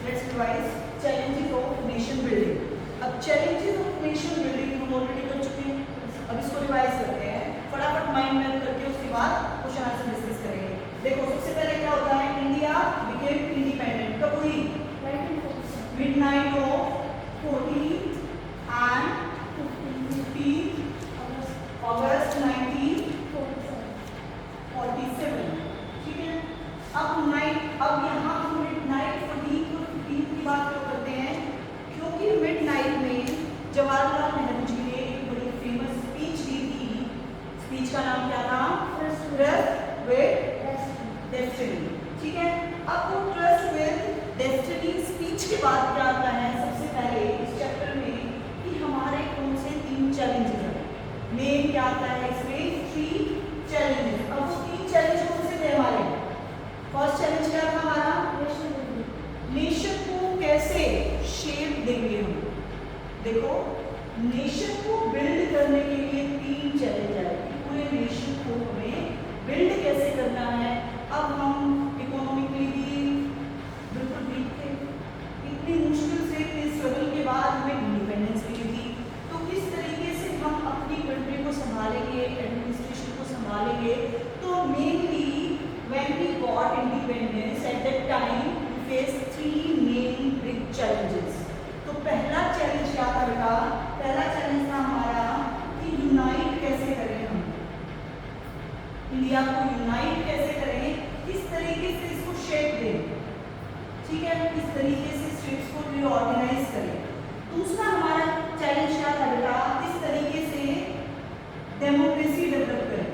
Let's revise challenges of nation building. अब challenges of nation building हम already कर चुके हैं, अब इसको रिवाइज करते हैं फटाफट माइंड मैप करके, उसके बाद क्वेश्चन आंसर डिस्कस करेंगे। देखो सबसे पहले क्या होता है, इंडिया बिकेम इंडिपेंडेंट कब हुई, मिडनाइट ऑफ 14 एंड 15 अगस्त 1947। ठीक है, अब यहाँ हम मिडनाइट 14 और 15 की बात क्यों करते हैं, क्योंकि मिडनाइट में जवाहरलाल नेहरू जी ने एक बड़ी फेमस स्पीच दी थी। स्पीच का नाम क्या था, ट्रस्ट विद डेस्टिनी। ठीक है, अब वो ट्रस्ट विद डेस्टिनी स्पीच के बाद क्या आता है, सबसे पहले इस चैप्टर में कि हमारे कौन से 3 चैलेंजेस हैं। मेन क्या आता है इसमें, 3 चैलेंजेस। अब वो 3 चैलेंज कौन से थे हमारे, फर्स्ट चैलेंज क्या था हमारा, नेशन को कैसे शेप देंगे हम। देखो नेशन को बिल्ड करने के लिए 3 चैलेंज आए, पूरे नेशन को हमें बिल्ड कैसे करना है। अब हम इकोनॉमिकली भी बिल्कुल वीक थे, इतनी मुश्किल से इतने स्ट्रगल के बाद हमें इंडिपेंडेंस मिली थी, तो किस तरीके से हम अपनी कंट्री को संभालेंगे, एडमिनिस्ट्रेशन को संभालेंगे। तो mainly when we got independence at that time we face 3 main big challenges. तो पहला चैलेंज क्या था बेटा, पहला चैलेंज था हमारा कि यूनाइट कैसे करें हम, इंडिया को यूनाइट कैसे करें, किस तरीके से इसको शेप दें। ठीक है, किस तरीके से स्टेट्स को रीऑर्गेनाइज करें। दूसरा हमारा चैलेंज क्या था बेटा, किस तरीके से डेमोक्रेसी डेवलप करें।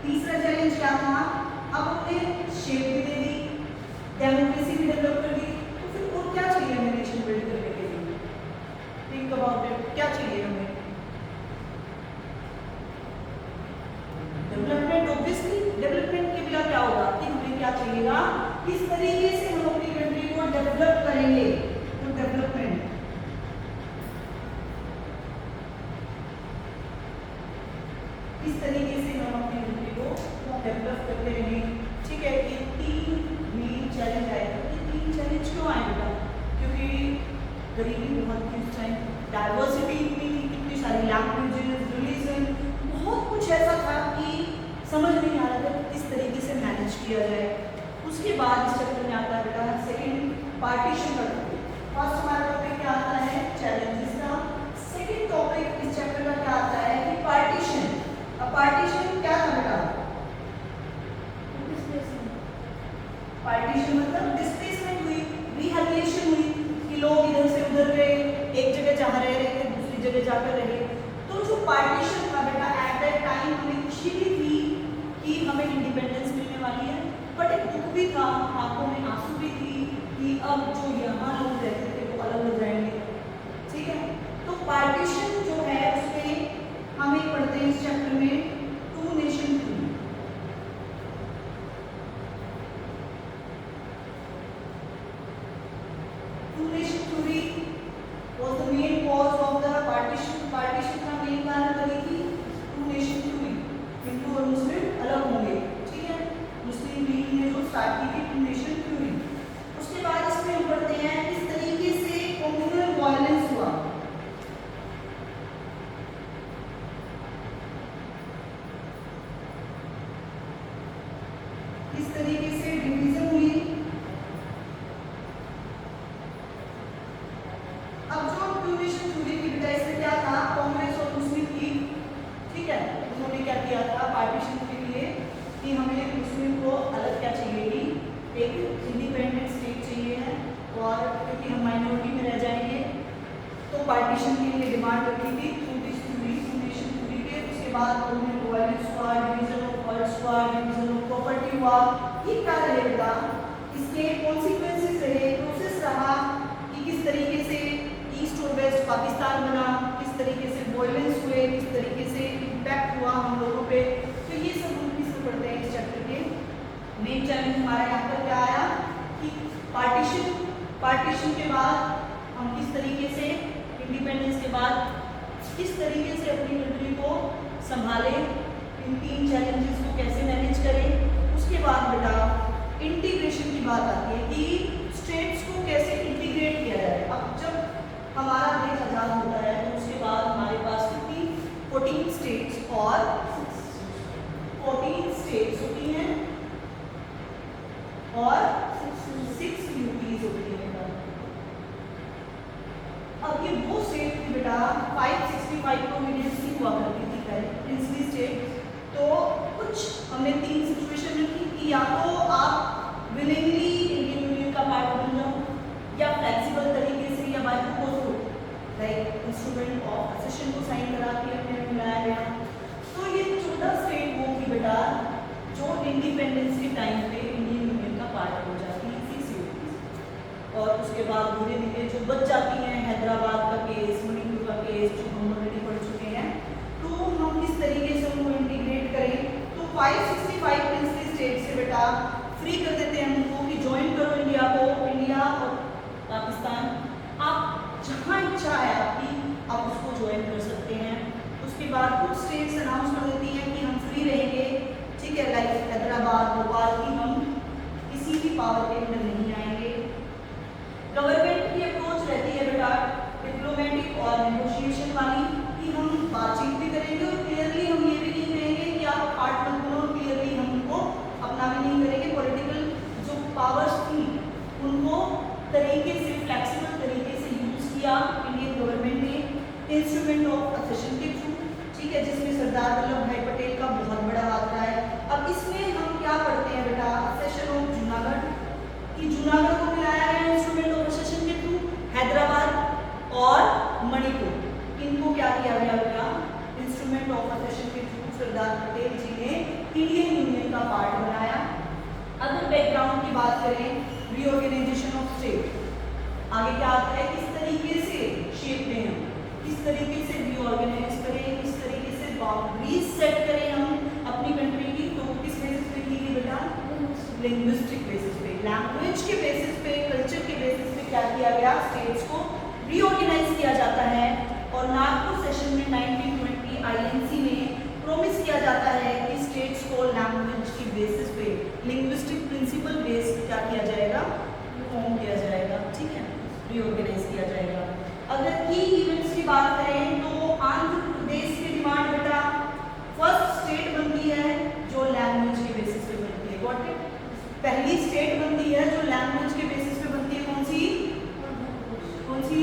तीसरा चैलेंज क्या था, अब हमने शेप भी दे दी, डेमोक्रेसी भी डेवलप कर दी, तो फिर और क्या चाहिए हमें नेशन बिल्ड करने के लिए, थिंक अबाउट इट, क्या चाहिए हमें, डेवलपमेंट। ऑब्वियसली डेवलपमेंट के बिना क्या होगा कि हमें क्या चाहिएगा, किस तरीके से हम अपनी कंट्री को डेवलप करेंगे। तो डेवलपमेंट, किस तरीके से हम अपनी कंट्री को डेवलप करते रहेंगे। ठीक है, ये 3 मेन चैलेंज आए। ये 3 चैलेंज क्यों आए बेटा, क्योंकि गरीबी बहुत थी उस टाइम, डाइवर्सिटी इतनी थी, कितनी सारी लैंग्वेजेस, रिलीजन, बहुत कुछ ऐसा था कि समझ नहीं आ रहा था किस तरीके से मैनेज किया जाए। उसके बाद इस चैप्टर में आता है बेटा सेकंड पार्टीशन का टॉपिक। फर्स्ट हमारा टॉपिक क्या आता है, चैलेंजेस का। सेकंड टॉपिक इस चैप्टर का क्या आता है कि पार्टीशन। अब पार्टीशन क्या था बेटा, पार्टीशन मतलब डिस्प्लेसमेंट हुई, रिहैबिलिटेशन हुई कि लोग इधर से उधर गए, एक जगह जहाँ रह रहे थे दूसरी जगह जाकर रहे। तो जो पार्टीशन था बेटा एट दैट टाइम हमें खुशी भी थी कि हमें इंडिपेंडेंस मिलने वाली है, बट एक दुख भी था, आंखों में आंसू भी थी कि अब जो यहाँ लोग रहते थे वो अलग हो जाएंगे। ठीक है, तो पार्टीशन जो है उसमें हम एक पढ़ते हैं इस चैप्टर में 2 nation theory. Was the main cause of the partition का मेन कारण बनी थी 2 नेशन थ्योरी, हिंदू और मुस्लिम अलग होंगे। ठीक है, मुस्लिम लीग ने जो स्टार्ट की थी 2 नेशन थ्योरी। उसके बाद इसमें हम पढ़ते हैं किस तरीके से कम्युनल वायलेंस हुआ, किस तरीके से डिवीजन हुई। अब जो 2 नेशन थ्योरी की बेटा इसमें क्या था, कांग्रेस और मुस्लिम लीग, ठीक है, उन्होंने क्या किया था पार्टीशन के लिए कि हमें मुस्लिम को अलग क्या चाहिए, एक इंडिपेंडेंट स्टेट चाहिए है, और क्योंकि हम माइनॉरिटी में रह जाएंगे तो पार्टीशन के लिए डिमांड रखी थी 2 नेशन थ्योरी के। उसके बाद उन्होंने वायलेंस हुआ, डिवीजन ऑफ वर्ड्स हुआ, डिवीजन ऑफ प्रॉपर्टी हुआ। ये क्या रहेगा, इसके कॉन्सिक्वेंसेस रहे, प्रोसेस रहा कि किस तरीके से ईस्ट और वेस्ट पाकिस्तान बना, किस तरीके से वायलेंस हुए, किस तरीके से इम्पैक्ट हुआ हम लोगों पे। तो ये सब हम इसमें पढ़ते हैं इस चैप्टर के। मेन चैलेंज हमारा यहाँ पर क्या आया कि पार्टीशन के बाद हम किस तरीके से इंडिपेंडेंस के बाद किस तरीके से अपनी कंट्री को संभालें, इन 3 चैलेंजेस को कैसे मैनेज करें। उसके बाद बेटा बात आती है कि स्टेट्स को कैसे इंटीग्रेट किया जाए। अब जब हमारा देश आज़ाद होता है तो उसके बाद हमारे पास 14 स्टेट्स और 14 स्टेट्स होती हैं और 6 यूटीज होती हैं। अब ये वो स्टेट थी बेटा 565 प्रोविडेंसी हुआ करती थी पहले प्रिंसली स्टेट। तो कुछ हमने 3 सिचुएशन रखी कि या तो आप विलिंगली इंडियन यूनियन का पार्ट बन जाओ या फ्लेक्सिबल तरीके से या by proposal like instrument of accession को साइन करा के अपने मिलाया गया। तो ये 14 स्टेट वो थी बेटा जो इंडिपेंडेंस के टाइम पे इंडियन यूनियन का पार्ट हो जाती है 6 यूटीज। और उसके बाद धीरे धीरे जो बच जाती हैं, हैदराबाद का केस, मणिपुर का केस जो हम ऑलरेडी पढ़ चुके हैं, तो हम किस तरीके से उनको इंटीग्रेट करें। तो 565 प्रिंसली स्टेट से बेटा फ्री कर देते हैं उनको कि ज्वाइन करो इंडिया को। इंडिया और पाकिस्तान आप जहाँ इच्छा है आपकी आप उसको ज्वाइन कर सकते हैं। उसके बाद कुछ स्टेट्स अनाउंस कर देती हैं कि हम फ्री रहेंगे, ठीक है, लाइक हैदराबाद, भोपाल की हम किसी भी पावर के अंदर नहीं आएंगे। गवर्नमेंट की अप्रोच रहती है बेटा डिप्लोमेटिक और नेगोशिएशन वाली कि हम बातचीत भी करेंगे और क्लियरली हम ये भी नहीं कहेंगे कि आप पार्ट मत करो, क्लियरली हम उनको अपना भी नहीं करेंगे। पॉलिटिकल जो पावर्स थी उनको तरीके से फ्लेक्सिबल तरीके से यूज किया इंडियन गवर्नमेंट ने इंस्ट्रूमेंट ऑफ असेशन के थ्रू, ठीक है, जिसमें सरदार वल्लभ भाई पटेल का बहुत बड़ा हाथ रहा है। अब इसमें हम क्या पढ़ते हैं बेटा असेशन ऑफ जूनागढ़ कि जूनागढ़ को मिलाया गया इंस्ट्रूमेंट ऑफ असेशन के थ्रू, हैदराबाद और मणिपुर इनको क्या किया गया बेटा इंस्ट्रूमेंट ऑफ असेशन के थ्रू सरदार पटेल जी ने इंडियन यूनियन का पार्ट बनाया। अगर बैकग्राउंड की बात करें रीऑर्गेनाइजेशन ऑफ स्टेट, आगे क्या आता है, किस तरीके से शेप में हम किस तरीके से रीऑर्गेनाइज करें, किस तरीके से बाउंड्रीज सेट करें हम अपनी कंट्री की। तो किस बेसिस पे की गई बेटा लिंग्विस्टिक बेसिस पे, लैंग्वेज के बेसिस पे, कल्चर के बेसिस पे क्या किया गया स्टेट्स को रीऑर्गेनाइज किया जाता है। और नागपुर सेशन में 1920 आईएनसी में प्रॉमिस किया जाता है कि स्टेट्स को लैंग्वेज की बेसिस पे लिंग्विस्टिक प्रिंसिपल बेस क्या किया जाएगा फॉर्म किया जाएगा, ठीक है, रीऑर्गेनाइज किया जाएगा। अगर की इवेंट्स की बात करें तो आंध्र प्रदेश की डिमांड बेटा फर्स्ट स्टेट बनती है जो लैंग्वेज के बेसिस पे बनती है। Got it? पहली स्टेट बनती है जो लैंग्वेज के बेसिस पे बनती है, कौन सी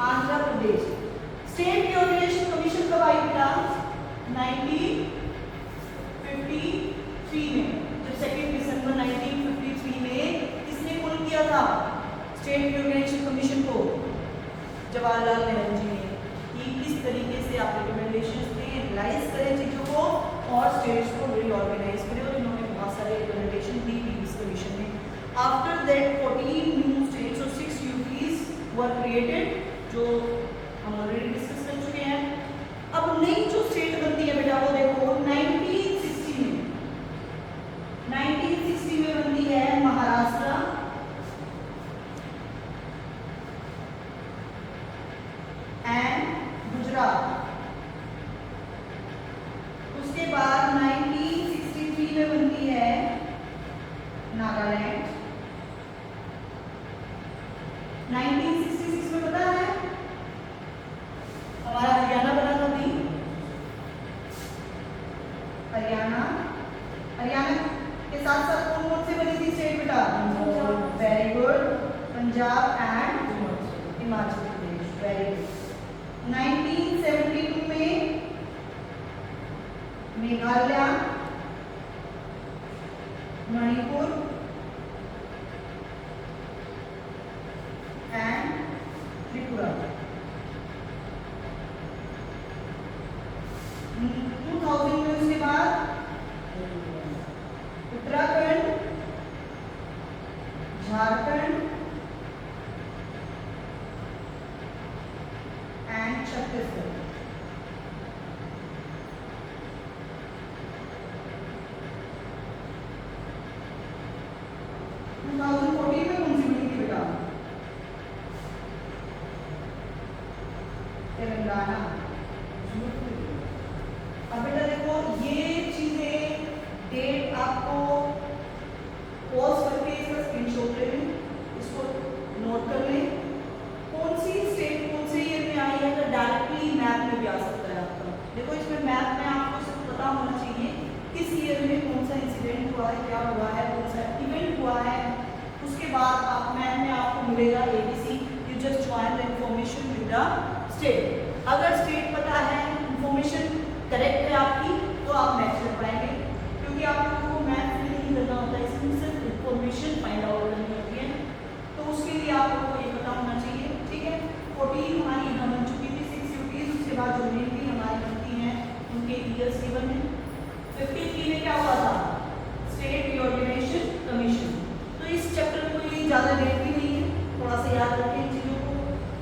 Andhra Pradesh. State reorganisation commission कब आई बेटा 1953 में, जब 2 दिसंबर 1953 में किसने कॉल किया था स्टेट रीऑर्गेनाइजेशन कमीशन को, जवाहरलाल नेहरू जी ने, कि किस तरीके से आप रिकमेंडेशंस दें, एनालाइज करें चीज़ों को और स्टेट्स को रीऑर्गेनाइज करें। और इन्होंने बहुत सारे रिकमेंडेशन दी इस कमीशन ने। आफ्टर दैट 14 न्यू स्टेट्स और 6 यूटीज वर क्रिएटेड, जो हम ऑलरेडी डिस्कस कर चुके हैं। अब नई जो स्टेट बनती है बेटा वो देखो 1960 में बनती है महाराष्ट्र एंड गुजरात। उसके बाद 1963 में बनती है नागालैंड। 1966 में पता है हमारा हरियाणा बना था भी, हरियाणा के साथ साथ कौन से बनी थी स्टेट बेटा, very good, Punjab and Himachal Pradesh, very good. 1972 में मेघालय, मणिपुर एंड त्रिपुरा। 2000 में उसके बाद उत्तराखंड, झारखंड एंड छत्तीसगढ़। तेलंगाना। अब बेटा देखो ये चीजें डेट आपको पॉज करके इसका स्क्रीनशॉट नोट कर लें। कौन सी स्टेट कौन से ईयर में आई है, तो डायरेक्टली मैप में भी आ सकता है आपका। देखो इसमें मैप में आपको सिर्फ पता होना चाहिए किस ईयर में कौन सा इंसिडेंट हुआ है, क्या हुआ है, कौन सा इवेंट हुआ है। उसके बाद आप मैप में आपको मिलेगा ABC, you just join the information with the state. अगर स्टेट पता है, इंफॉर्मेशन करेक्ट है आपकी, तो आप मैच कर पाएंगे, क्योंकि आप लोगों को मैथ में नहीं करना होता है, इसमें सिर्फ इंफॉर्मेशन फाइंड आउट करनी होती है। तो उसके लिए आप लोगों को ये पता होना चाहिए, ठीक है। 14 हमारी यहाँ बन चुकी थी, 6 यूटीज, उसके बाद जो मेन भी हमारी बनती हैं उनके ईयर्स गिवन है। 53 में क्या हुआ था, स्टेट रिऑर्गेनाइजेशन कमीशन। तो इस चैप्टर में कोई ज़्यादा डेट भी नहीं है, थोड़ा सा याद रखें इन चीज़ों को।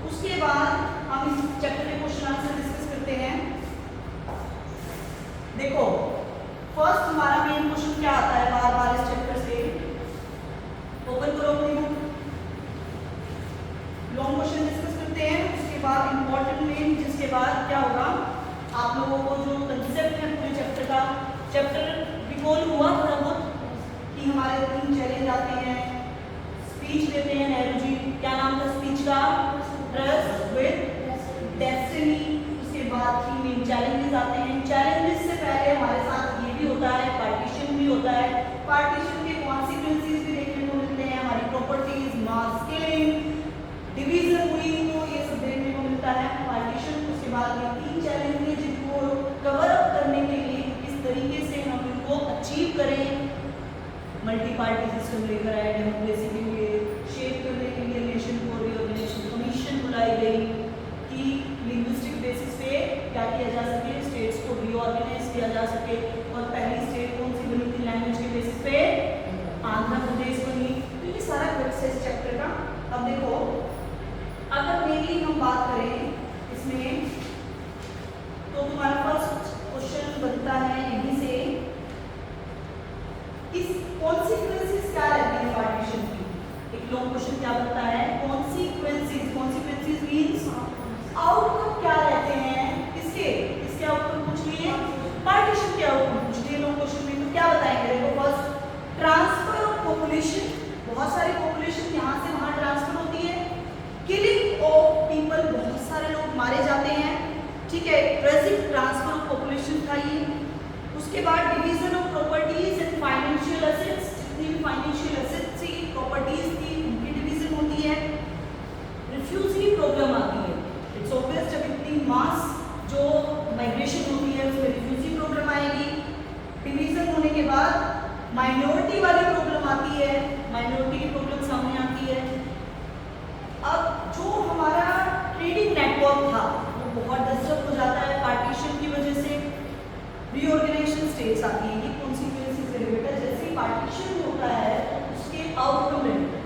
उसके बाद हम इस चैप्टर के क्वेश्चन आंसर डिस्कस करते हैं। देखो फर्स्ट हमारा मेन क्वेश्चन क्या आता है बार बार इस चैप्टर से, ओपन करो अपनी बुक, लॉन्ग क्वेश्चन डिस्कस करते हैं। उसके बाद इंपॉर्टेंट मेन, जिसके बाद क्या होगा आप लोगों को जो कंसेप्ट है पूरे चैप्टर का, चैप्टर रिकॉल हुआ थोड़ा बहुत कि हमारे 3 चैलेंज आते हैं। स्पीच देते हैं नेहरू जी, क्या नाम था स्पीच का, ट्रस्ट विद डेस्टिनी। उसके बाद 3 मेन चैलेंजेस आते हैं। चैलेंजेस से पहले हमारे साथ ये भी होता है, पार्टीशन भी होता है। पार्टीशन के कॉन्सिक्वेंसेस भी देखने को मिलते हैं, हमारी प्रॉपर्टीज, मास स्केलिंग, डिवीजन हुई तो ये सब देखने को मिलता है पार्टीशन। उसके बाद ये 3 चैलेंज हैं जिनको कवर अप करने के लिए किस तरीके से हम इनको अचीव करें, मल्टी पार्टी सिस्टम लेकर आए, डेमोक्रेसी के लिए शेप करने के लिए नेशन को रिऑर्गेनाइजेशन कमीशन बुलाई गई कि लिंग्विस्टिक बेसिस पे क्या किया जा सके, स्टेट्स को रिऑर्गेनाइज किया जा सके। और पहली स्टेट कौन सी बनी थी लैंग्वेज के बेसिस पे, आंध्र प्रदेश बनी। तो ये सारा क्रक्स है इस चैप्टर का। अब देखो अगर मेनली हम बात करें इसमें, तो तुम्हारा फर्स्ट क्वेश्चन बनता है यहीं से, इस कॉन्सिक्वेंसेस क्या रहती है पार्टीशन की। एक लॉन्ग क्वेश्चन क्या बनता है, कॉन्सिक्वेंसेस, कॉन्सिक्वेंसेस मींस आउटकम क्या रहते हैं, इसके आउटकम पूछ लिए, पार्टीशन के आउटकम पूछ लिए लॉन्ग क्वेश्चन में। तो क्या बताएंगे, देखो फर्स्ट ट्रांसफर ऑफ पॉपुलेशन, बहुत सारी पॉपुलेशन यहाँ से वहाँ ट्रांसफर होती है। किलिंग ऑफ पीपल, बहुत सारे लोग मारे जाते हैं, ठीक है, ट्रेजिक ट्रांसफर ऑफ पॉपुलेशन था ये। उसके बाद division of properties and financial assets, जितनी भी फाइनेंशियल एसेट्स थी, प्रॉपर्टीज थी, उनकी डिवीजन होती है। रिफ्यूजी प्रॉब्लम आती है, इट्स ऑब्वियस जब इतनी मास जो माइग्रेशन होती है उसमें रिफ्यूजी प्रॉब्लम आएगी। डिवीजन होने के बाद माइनॉरिटी वाली प्रॉब्लम आती है, माइनॉरिटी की प्रॉब्लम सामने आती है। अब जो हमारा ट्रेडिंग नेटवर्क था वो बहुत डिस्टर्ब हो जाता है पार्टीशन की वजह से। रीऑर्गेनाइजेशन स्टेट्स आती है, ये कॉन्सिक्वेंसेस है बेटा, जैसे ही पार्टीशन होता है उसके आउटकम रहते हैं।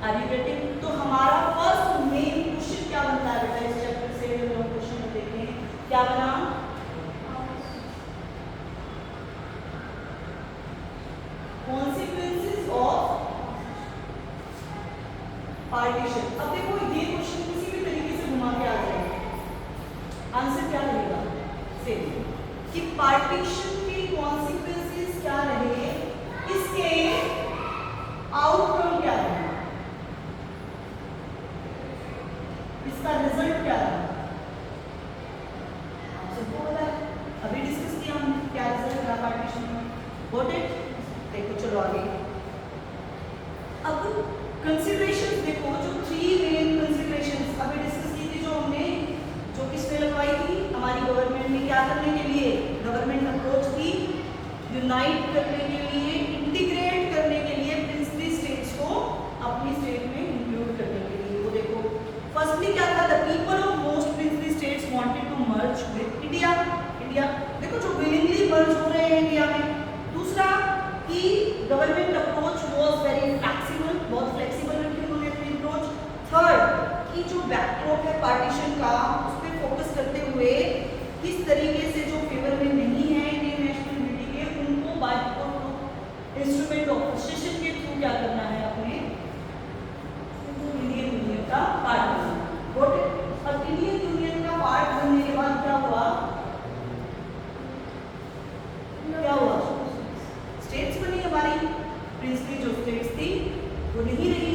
Are you getting? तो हमारा फर्स्ट मेन क्वेश्चन क्या बनता है बेटा इस चैप्टर से, हम क्वेश्चन में देखें क्या बना, कॉन्सिक्वेंसेस ऑफ पार्टीशन। अब देखो ये क्वेश्चन किसी भी तरीके से घुमा के आ जाएगा, आंसर क्या रहेगा सेम, कि पार्टीशन के कॉन्सिक्वेंसेस क्या रहे, इसके आउटकम क्या रहे, इसका रिजल्ट क्या रहा। आप सबको पता है, अभी डिस्कस किया हमने क्या रिजल्ट रहा पार्टीशन में, गॉट इट। देखो चलो आगे। अब कंसीडरेशंस देखो, जो 3 मेन कंसीडरेशंस अभी डिस्कस की थी, जो हमने जो किसमें लगवाई थी, हमारी गवर्नमेंट ने क्या करने के लिए, गवर्नमेंट अप्रोच की यूनाइट करने के लिए, इंटीग्रेट करने के लिए प्रिंसली स्टेट्स को अपनी स्टेट में इंक्लूड करने के लिए। वो देखो फर्स्टली क्या था, the people of most princely states wanted to merge with India. India देखो जो विलिंगली मर्ज हो रहे हैं इंडिया में। दूसरा कि government approach was very flexible, बहुत फ्लेक्सिबल रखी उन्होंने अपनी अप्रोच। थर्ड कि जो बैकड्रॉप है पार्टीशन का उस पर फोकस करते हुए किस तरीके से जो फेवर में नहीं है इंडियन नेशनल यूनिटी के, उनको बाय इंस्ट्रूमेंट ऑफ सेशन के थ्रू क्या करना है, अपने इंडियन यूनियन का पार्ट बनना। अब इंडियन यूनियन का पार्ट बनने के बाद क्या हुआ, स्टेट्स बनी हमारी, प्रिंसली जो स्टेट्स थी वो नहीं रही,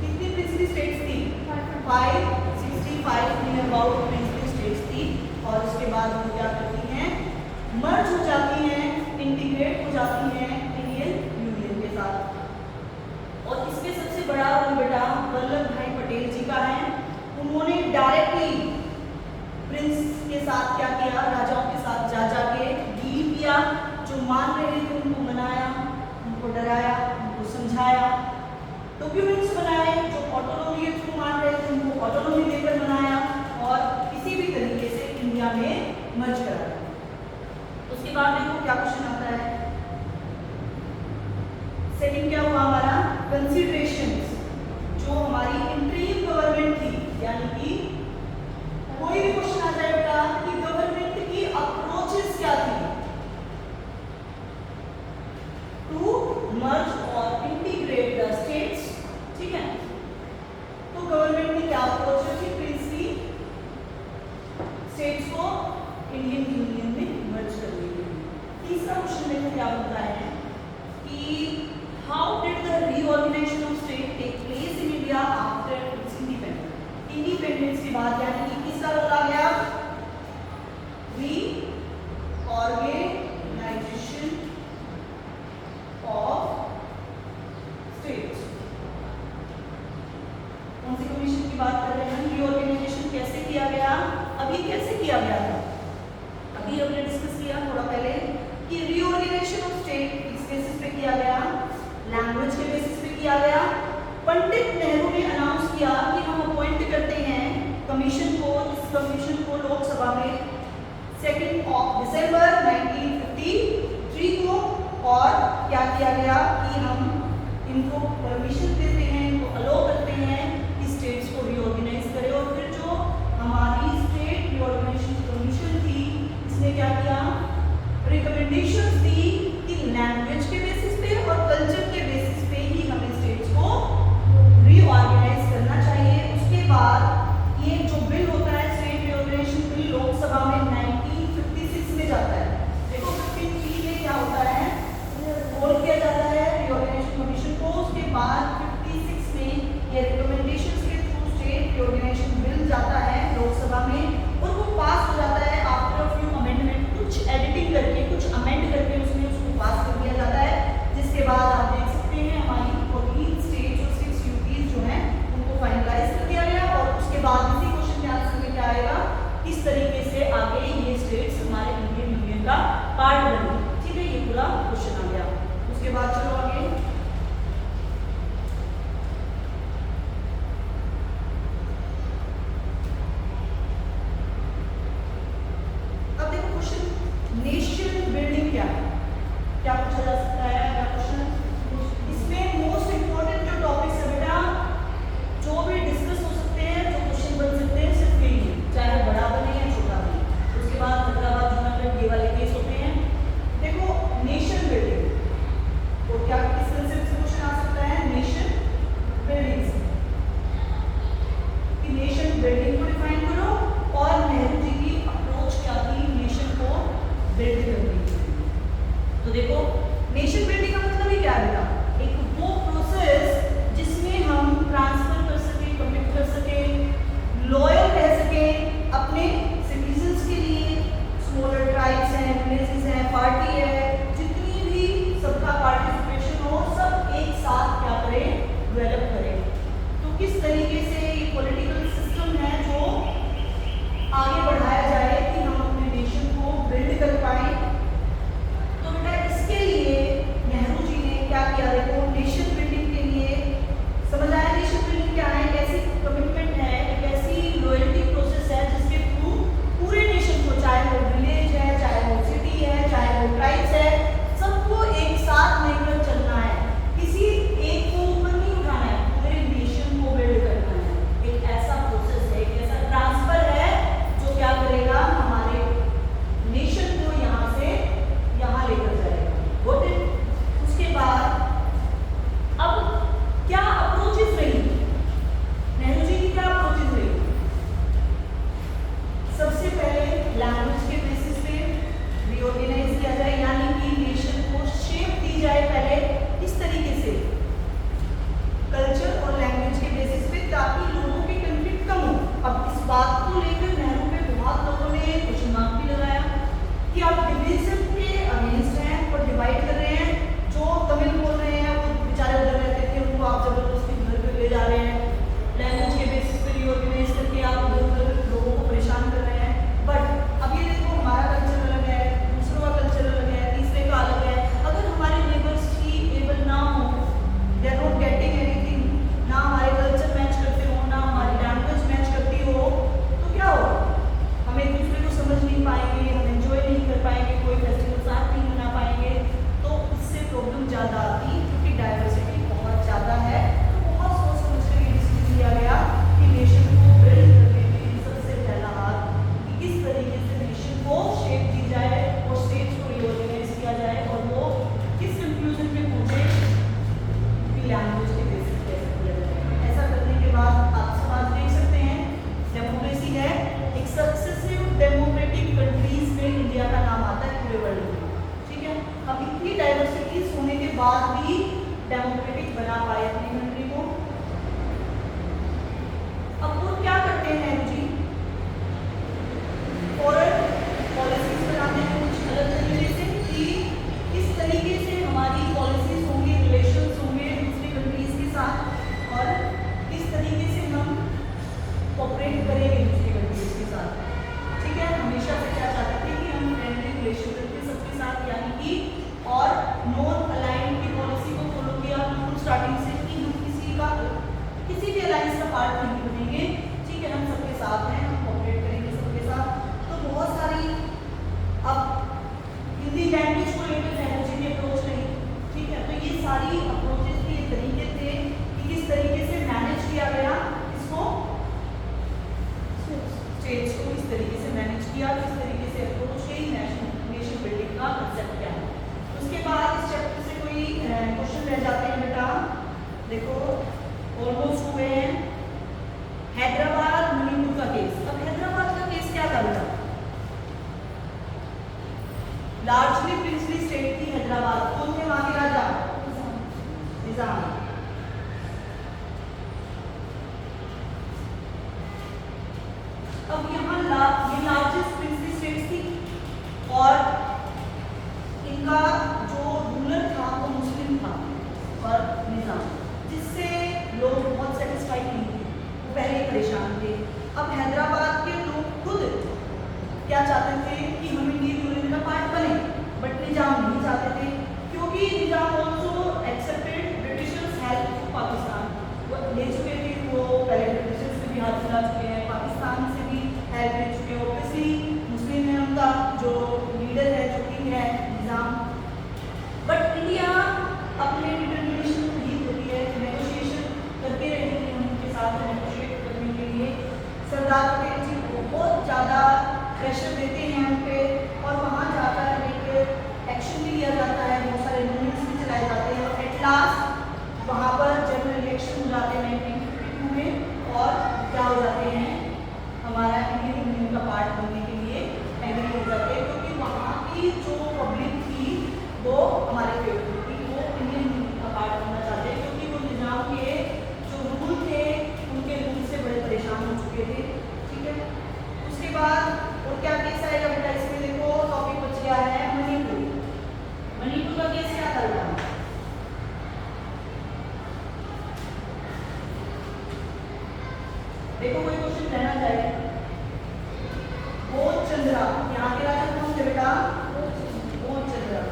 कितनी प्रिंसिपल स्टेट्स थी? 565 में अबाउट प्रिंसिपल स्टेट्स थी। और उसके बाद वो क्या करती हैं? मर्ज हो जाती हैं, इंटीग्रेट हो जाती हैं इंडियन यूनियन के साथ। और इसमें सबसे बड़ा रोल बेटा वल्लभ भाई पटेल जी का है। उन्होंने डायरेक्टली प्रिंस के साथ क्या किया? राजाओं के साथ जा जाके डील किया, जो मान रहे थे उनको मनाया, उनको डराया, उनको समझाया, डॉक्यूमेंट्स बनाए, जो ऑटोनॉमी के थ्रू मान रहे थे उनको ऑटोनॉमी देकर बनाया और किसी भी तरीके से इंडिया में मर्ज कराया। उसके बाद देखो क्या क्वेश्चन आता है। सेकंड क्या हुआ हमारा? कंसीडरेशंस, जो हमारी इंटरिम गवर्नमेंट थी, यानी कि कोई भी क्वेश्चन आ जाए बेटा कि गवर्नमेंट की अप्रोचेस क्या थी टू मर्ज और इंटीग्रेट द स्टेट्स, ठीक है। तो गवर्नमेंट ने क्या अप्रोच रखी? प्रिंसली स्टेट्स को इंडियन यूनियन में मर्ज करने के लिए। तीसरा क्वेश्चन देखो क्या होता है कि how did the reorganisation of state take place in India after its independence. Independence के बाद यानी कि किसका रोल आ गया? Reorganisation of states. कौन सी कमीशन की बात कर रहे हैं? रीऑर्गेनाइजेशन कैसे किया गया? अभी कैसे किया गया था? अभी हमने डिस्कस किया थोड़ा पहले कि रीऑर्गेनाइजेशन ऑफ स्टेट किस बेसिस पे किया गया? लैंग्वेज के बेसिस पे किया गया। पंडित नेहरू ने अनाउंस किया कि हम अपॉइंट करते हैं कमीशन को। इस कमीशन को लोकसभा में 2 दिसंबर 1953 को, और क्या किया गया कि हम इनको परमिशन देते हैं, इनको अलो करते हैं कि स्टेट्स को रीऑर्गेनाइज करें। और फिर जो हमारी स्टेट रीऑर्गेनाइजेशन कमीशन थी, इसने क्या किया? रिकमेंडेशंस दी कि लैंग्वेज के बेसिस पे और कल्चर के बेसिस पे ही हमें स्टेट्स को रीऑर्गेनाइज करना चाहिए। उसके बाद ये जो बिल होता है स्टेट रीऑर्गेनाइजेशन बिल, लोकसभा में 1956 में जाता है। देखो 53 में क्या होता है? कॉल किया जाता है रीऑर्गेनाइजेशन कमीशन को। उसके बाद 56 में ये रिकमेंडेशंस के थ्रू स्टेट रीऑर्गेनाइजेशन बिल जाता है लोकसभा में, और वो पास हो जाता है आफ्टर फ्यू अमेंडमेंट, कुछ एडिटिंग करके, कुछ अमेंड करके ज़्यादा आती, क्योंकि डाइवर्सिटी बहुत ज़्यादा है। तो बहुत सोच समझ कर ये डिसीजन लिया गया कि नेशन को बिल्ड करने में सबसे पहला हाथ कि किस तरीके से नेशन को शेप दी जाए और स्टेट्स को रिओर्गेनाइज किया जाए, और वो किस कंक्लूजन पे पहुंचे कि लैंग्वेज के बेसिस पे ऐसा किया जाए। ऐसा करने के बाद आप समाज देख सकते हैं, डेमोक्रेसी है, एक सक्सेसिव डेमोक्रेटिक कंट्रीज में इंडिया का नाम आता है पूरे वर्ल्ड में। ठीक है, अब इतनी डाइवर्सिटीज होने के बाद भी डेमोक्रेटिक बना पाए अपनी कंट्री को। अब वो क्या करते हैं नेहरू जी, फॉरेन पॉलिसीज बनाते हैं कुछ अलग तरीके से कि किस तरीके से हमारी पॉलिसीज होंगी, रिलेशंस होंगे दूसरी कंट्रीज के साथ, और किस तरीके से हम कोऑपरेट करेंगे दूसरी कंट्रीज के साथ। ठीक है, हमेशा से क्या चाहते थे कि हम फ्रेंडली रिलेशन रखें सबके साथ, यानी कि और नॉन अलाइंड की पॉलिसी को फॉलो किया बिल्कुल स्टार्टिंग से कि हम किसी भी अलायंस का पार्ट नहीं बनेंगे। ठीक है, हम सबके साथ हैं, हम कोऑपरेट करेंगे सबके साथ। तो बहुत सारी अब हिंदी लैंग्वेज को लेकर नेहरू जी ने अप्रोच रही। ठीक है, तो ये सारी अप्रोचेस के ये तरीके थे कि किस तरीके से मैनेज किया गया इसको, स्टेट्स को किस तरीके से मैनेज किया, किस तरीके से अप्रोच की, नेशन बिल्डिंग का कंसेप्ट क्या है। उसके बाद इस चैप्टर से कोई क्वेश्चन रह जाते हैं बेटा, देखो ऑलमोस्ट हुए हैं। हैदराबाद मणिपुर का केस, अब हैदराबाद का केस क्या था बेटा, लार्जली प्रिंसली स्टेट थी हैदराबाद। कौन थे वहां के राजा, निजाम। अब यहाँ ये लार्जेस्ट प्रिंसली स्टेट थी, और इनका जो रूलर था वो मुस्लिम था और निजाम, जिससे लोग बहुत सेटिस्फाइड नहीं थे, वो पहले ही परेशान थे। अब हैदराबाद के लोग खुद क्या चाहते थे कि हम इंडियन यूनियन का पार्ट बने, बट निजाम नहीं चाहते थे, क्योंकि Nizam also accepted Britishers help to Pakistan. वो ले चुके थे, वो पहले ब्रिटिशर्स से भी हाथ मिला चुके हैं, पाकिस्तान से भी हेल्प ले चुके हैं। ऑब्वियसली मुस्लिम है उनका जो लीडर है, जो किंग है निजाम। बट इंडिया अपने डिटर्मिनेशन को जीत होती है, नेगोशिएशन करते रहते हैं उनके साथ, नेगोशिएट करने के लिए सरदार पटेल जी बहुत ज़्यादा प्रेशर देते हैं उन पे, और वहाँ जाकर एक एक्शन भी लिया जाता है, बहुत सारे मूवमेंट्स भी चलाए जाते हैं, और एट लास्ट वहाँ पर जनरल इलेक्शन हो जाते हैं 1952 में, और क्या हो जाते हैं, हमारा इंडियन यूनियन का पार्ट बनने के लिए एग्री हो जाते हैं, क्योंकि वहाँ की जो पब्लिक थी वो हमारे फेवरेट थी, वो इंडियन यूनियन का पार्ट बनना चाहते हैं, क्योंकि वो निजाम के जो रूल थे उनके रूल से बड़े परेशान हो चुके थे। ठीक है, उसके बाद और क्या केस आएगा बेटा इसमें, देखो टॉपिक बच गया है मणिपुर। मणिपुर का केस क्या था बेटा, देखो कोई क्वेश्चन रहना चाहिए। बोध चंद्रा, यहाँ के राजा कौन थे बेटा, बोध चंद्रा।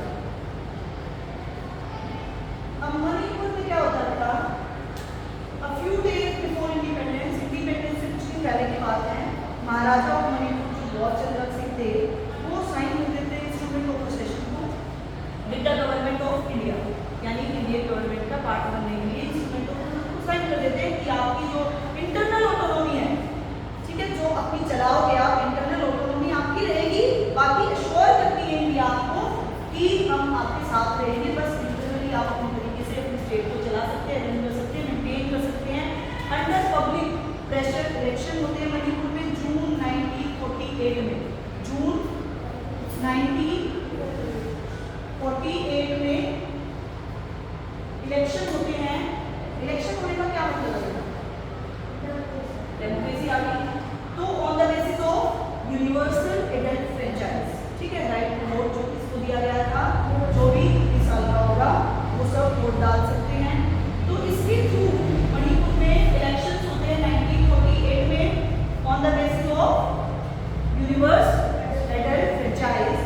अब मणिपुर में क्या होता था, a few days before independence से कुछ दिन पहले की बात है, महाराजा ऑफ मणिपुर जो बोध चंद्रा सिंह थे, वो साइन करते थे इंस्ट्रूमेंट ऑफ पोसेशन को with the government of India, यानी इंडियन गवर्नमेंट का पार्ट बनने के लिए इंस्ट्रूमेंट ऑफ पोसेशन को साइन कर देते हैं कि आपकी जो इंटरनल ऑटोनॉमी है, ठीक है, जो अपनी चलाओगे आप, इंटरनल ऑटोनॉमी आपकी रहेगी, बाकी अश्योर करती है इंडिया आपको कि हम आपके साथ रहेंगे, बस इंटरनली आप अपने तरीके से अपने स्टेट को चला सकते हैं, रन कर सकते हैं, मेंटेन कर सकते हैं अंडर पब्लिक प्रेशर। इलेक्शन होते हैं मणिपुर में जून 1948 में, जून 1948 में इलेक्शन होते हैं। इलेक्शन होने का क्या मतलब है, डेमोक्रेसी आ गई। तो on the basis of universal adult franchise, ठीक है, राइट टू वोट जो किसको दिया गया था, जो भी 20 साल का होगा वो सब वोट डाल सकते हैं। तो इसके थ्रू मणिपुर में इलेक्शंस होते हैं 1948 में on the basis of universal adult franchise.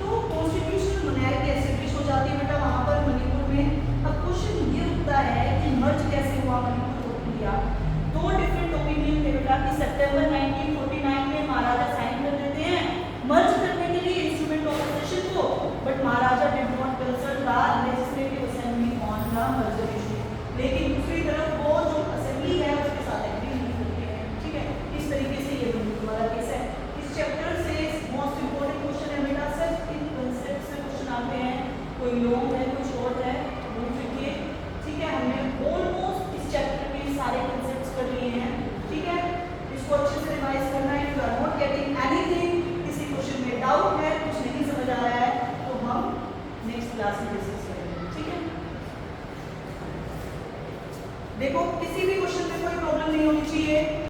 तो कॉन्स्टिट्यूशनल मोनार्की एस्टेब्लिश हो जाती है बेटा वहाँ पर मणिपुर में। अब क्वेश्चन ये उठता है कि मर्ज कैसे हुआ मणिपुर और इंडिया। दो डिफरेंट ओपिनियन थे बेटा कि सितंबर 1949 में महाराजा साइन कर देते हैं मर्ज करने के लिए इंस्ट्रूमेंट ऑफ पोसेशन को, but Maharaja did not consult doubt है, कुछ नहीं समझ आ रहा है, तो हम नेक्स्ट क्लास में डिस्कस करेंगे, ठीक है। देखो किसी भी क्वेश्चन में कोई प्रॉब्लम नहीं होनी चाहिए।